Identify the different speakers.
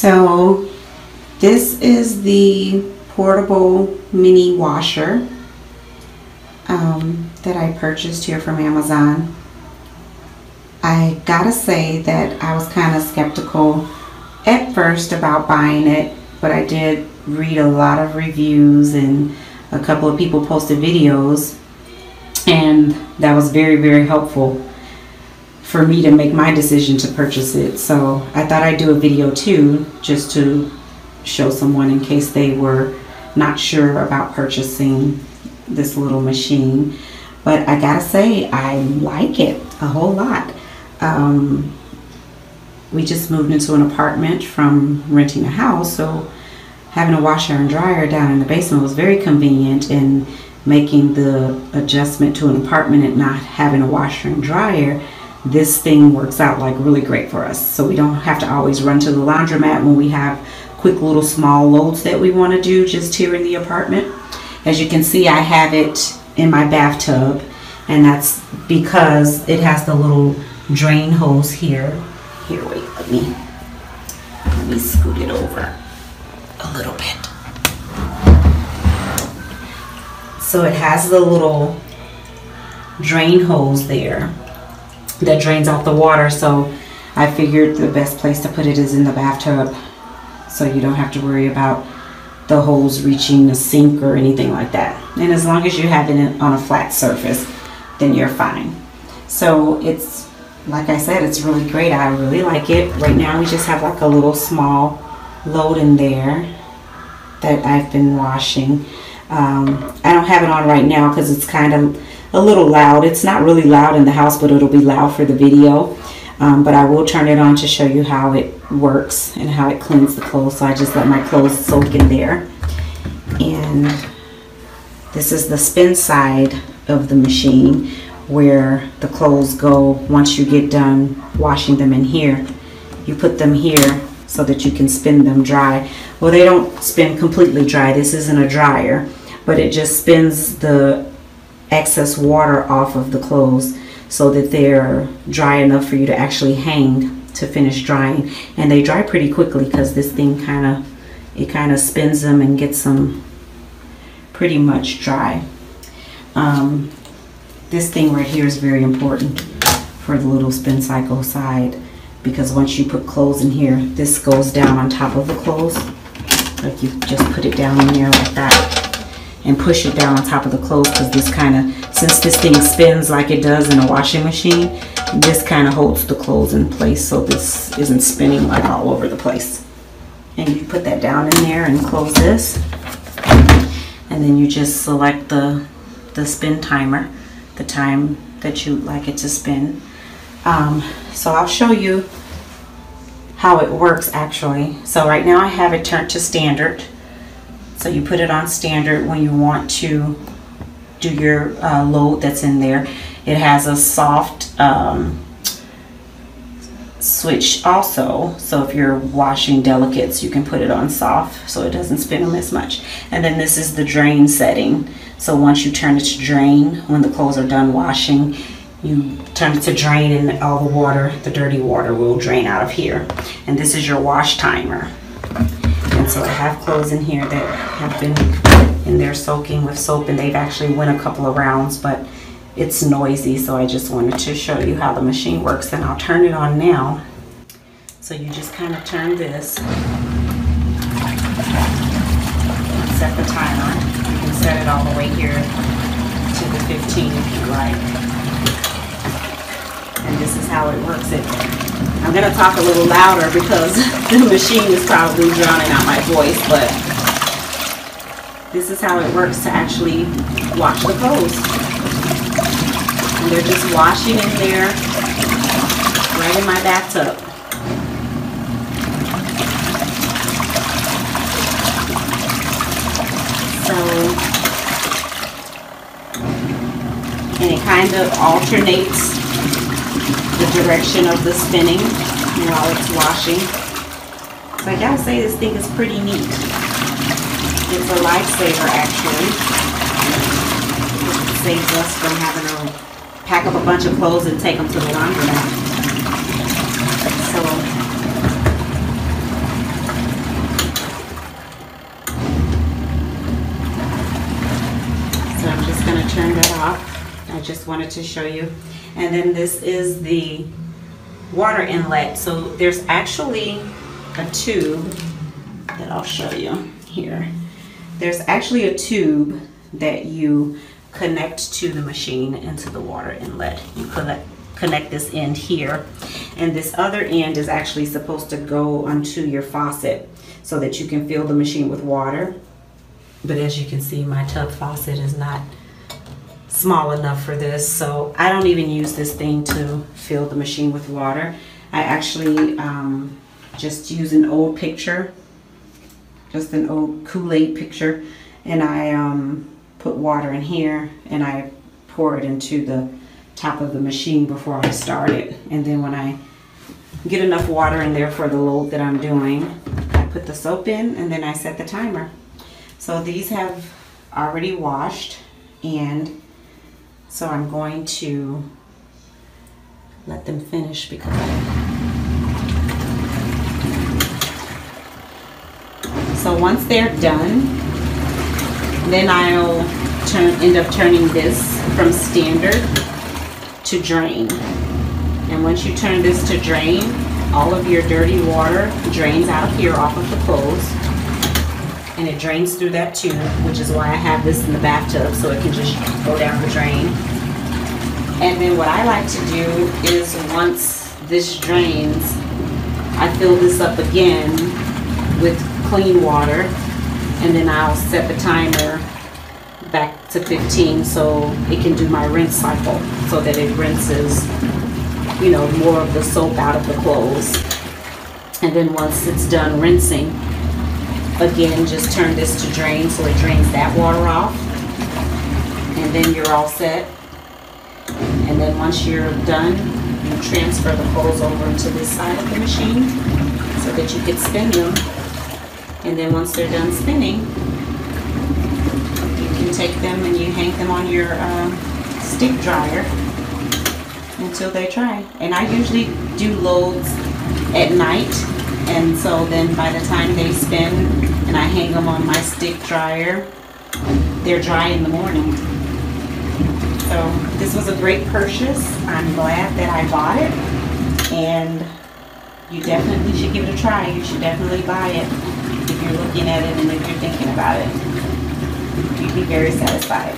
Speaker 1: So this is the portable mini washer that I purchased here from Amazon. I gotta say that I was kind of skeptical at first about buying it, but I did read a lot of reviews and a couple of people posted videos, and that was very, very helpful for me to make my decision to purchase it. So I thought I'd do a video too, just to show someone in case they were not sure about purchasing this little machine. But I gotta say, I like it a whole lot. We just moved into an apartment from renting a house, so having a washer and dryer down in the basement was very convenient, and making the adjustment to an apartment and not having a washer and dryer, this thing works out like really great for us. So we don't have to always run to the laundromat when we have quick little small loads that we want to do just here in the apartment. As you can see, I have it in my bathtub, and that's because it has the little drain hose here. Here, wait, let me scoot it over a little bit. So it has the little drain hose there that drains out the water, so I figured the best place to put it is in the bathtub, so you don't have to worry about the hose reaching the sink or anything like that. And as long as you have it on a flat surface, then you're fine. So it's, like I said, it's really great. I really like it. Right now we just have like a little small load in there that I've been washing. I don't have it on right now because it's kind of a little loud. It's not really loud in the house, but it'll be loud for the video. But I will turn it on to show you how it works and how it cleans the clothes. So I just let my clothes soak in there. And this is the spin side of the machine where the clothes go once you get done washing them in here. You put them here so that you can spin them dry. Well, they don't spin completely dry. This isn't a dryer, but it just spins the excess water off of the clothes so that they're dry enough for you to actually hang to finish drying. And they dry pretty quickly because this thing kind of spins them and gets them pretty much dry. This thing right here is very important for the little spin cycle side, because once you put clothes in here, this goes down on top of the clothes. Like, you just put it down in there like that and push it down on top of the clothes, because this kind of, since this thing spins like it does in a washing machine, this kind of holds the clothes in place so this isn't spinning like all over the place. And you put that down in there and close this, and then you just select the spin timer, the time that you like it to spin. So I'll show you how it works actually. So right now I have it turned to standard. So you put it on standard when you want to do your load that's in there. It has a soft switch also, so if you're washing delicates, you can put it on soft so it doesn't spin them as much. And then this is the drain setting. So once you turn it to drain, when the clothes are done washing, you turn it to drain, and all the water, the dirty water, will drain out of here. And this is your wash timer. And so I have clothes in here that have been in there soaking with soap, and they've actually went a couple of rounds, but it's noisy, so I just wanted to show you how the machine works. And I'll turn it on now. So you just kind of turn this, set the timer. You can set it all the way here to the 15 if you like. And this is how it works. I'm going to talk a little louder because the machine is probably drowning out my voice, but this is how it works to actually wash the clothes. And they're just washing in there right in my bathtub. So, and it kind of alternates the direction of the spinning while it's washing. So I gotta say, this thing is pretty neat. It's a lifesaver actually. It saves us from having to pack up a bunch of clothes and take them to the laundromat. So I just wanted to show you. And then this is the water inlet. So there's actually a tube that I'll show you here. There's actually a tube that you connect to the machine into the water inlet. You connect this end here, and this other end is actually supposed to go onto your faucet so that you can fill the machine with water. But as you can see, my tub faucet is not small enough for this, so I don't even use this thing to fill the machine with water. I actually just use an old picture, just an old Kool-Aid picture, and I put water in here and I pour it into the top of the machine before I start it. And then when I get enough water in there for the load that I'm doing, I put the soap in and then I set the timer. So these have already washed, and so I'm going to let them finish because so once they're done, then I'll end up turning this from standard to drain. And once you turn this to drain, all of your dirty water drains out of here off of the clothes, and it drains through that tube, which is why I have this in the bathtub, so it can just go down the drain. And then what I like to do is once this drains, I fill this up again with clean water, and then I'll set the timer back to 15 so it can do my rinse cycle, so that it rinses, you know, more of the soap out of the clothes. And then once it's done rinsing, again, just turn this to drain so it drains that water off, and then you're all set. And then once you're done, you transfer the clothes over into this side of the machine so that you can spin them. And then once they're done spinning, you can take them and you hang them on your stick dryer until they dry. And I usually do loads at night, and so then by the time they spin and I hang them on my stick dryer, they're dry in the morning. So this was a great purchase. I'm glad that I bought it, and you definitely should give it a try. You should definitely buy it if you're looking at it and if you're thinking about it. You'd be very satisfied.